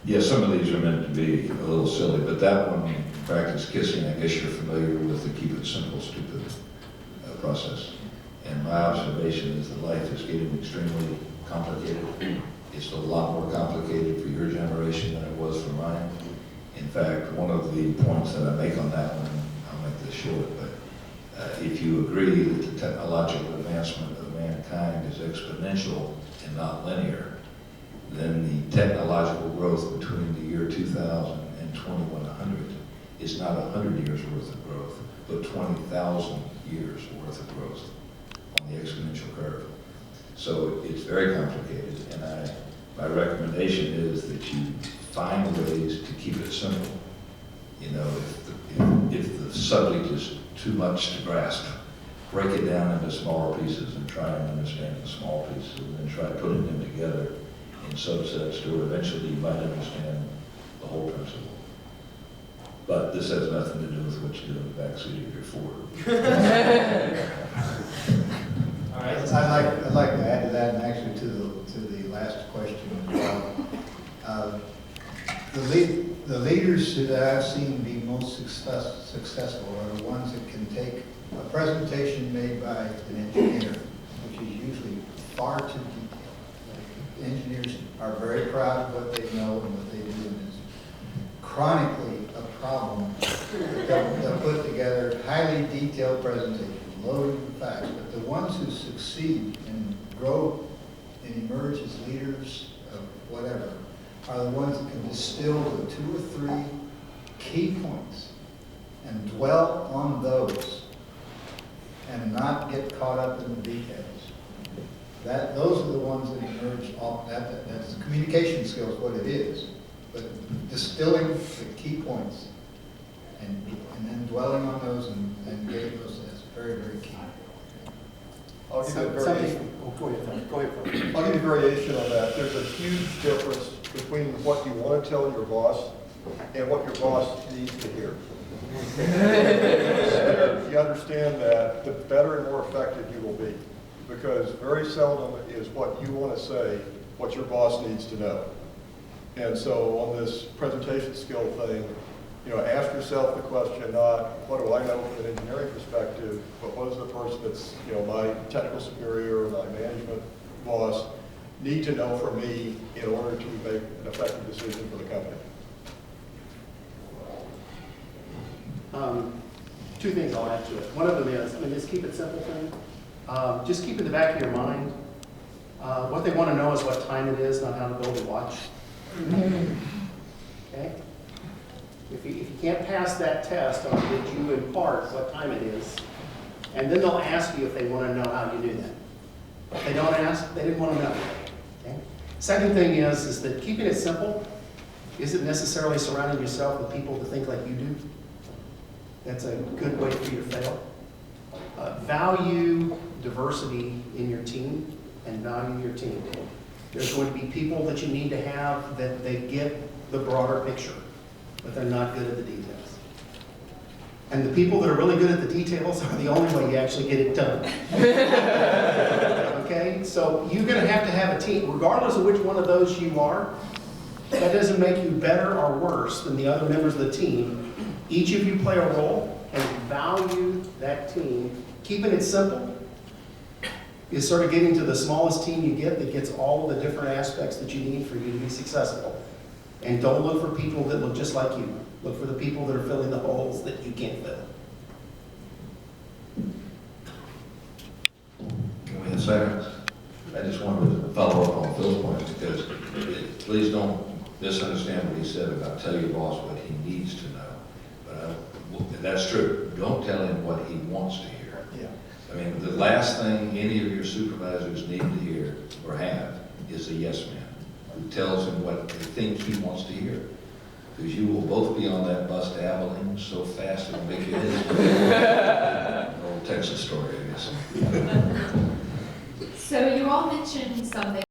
Yeah, some of these are meant to be a little silly, but that one, practice kissing, I guess you're familiar with the keep it simple, stupid process. And my observation is that life is getting extremely complicated. It's a lot more complicated for your generation than it was for mine. In fact, one of the points that I make on that one, I'll make this short, but if you agree that the technological advancement of mankind is exponential and not linear, then the technological growth between the year 2000 and 2100 is not 100 years worth of growth, but 20,000 years worth of growth on the exponential curve. So it's very complicated, and my recommendation is that you find ways to keep it simple. You know, if the subject is too much to grasp, break it down into smaller pieces and try and understand the small pieces, and then try putting them together in subsets to where eventually you might understand the whole principle. But this has nothing to do with what you do in the backseat of your Ford. All right, I'd like to add to that, and actually to the last question as well. The leaders that I've seen be most successful are the ones that can take a presentation made by an engineer, which is usually far too detailed. Engineers are very proud of what they know and what they do, and it's chronically a problem. They'll put together highly detailed presentations, loaded with facts, but the ones who succeed and grow and emerge as leaders of whatever are the ones that can distill to 2 or 3 key points and dwell on those and not get caught up in the details. Those are the ones that emerge. That's communication skills, what it is, but distilling the key points and then dwelling on those and getting those, that's very, very key. I'll give you a variation. Go ahead. I'll give you a variation on that. There's a huge difference between what you want to tell your boss and what your boss needs to hear. If you understand that, the better and more effective you will be. Because very seldom is what you want to say what your boss needs to know. And so on this presentation skill thing, ask yourself the question, not what do I know from an engineering perspective, but what does the person that's, my technical superior or my management boss need to know from me in order to make an effective decision for the company. 2 things I'll add to it. One of them is, this keep it simple thing. Just keep in the back of your mind, what they want to know is what time it is, not how to build a watch. Okay? If you can't pass that test on did you impart what time it is, and then they'll ask you if they want to know how you do that. If they don't ask, they didn't want to know. Okay? Second thing is that keeping it simple isn't necessarily surrounding yourself with people that think like you do. That's a good way for you to fail. Value diversity in your team and value your team. There's going to be people that you need to have that they get the broader picture, but they're not good at the details. And the people that are really good at the details are the only way you actually get it done. Okay? So you're going to have a team, regardless of which one of those you are. That doesn't make you better or worse than the other members of the team. Each of you play a role and value that team. Keeping it simple is sort of getting to the smallest team you get that gets all of the different aspects that you need for you to be successful. And don't look for people that look just like you. Look for the people that are filling the holes that you can't fill. Can we have seconds? I just wanted to follow up on Phil's point, because please don't misunderstand what he said about tell your boss what he needs to know. But that's true. Don't tell him what he wants to hear. Yeah. I mean, the last thing any of your supervisors need to hear or have is a yes man who tells him what they think he wants to hear. Because you will both be on that bus to Abilene so fast it'll make your head. Old Texas story, I guess. So you all mentioned something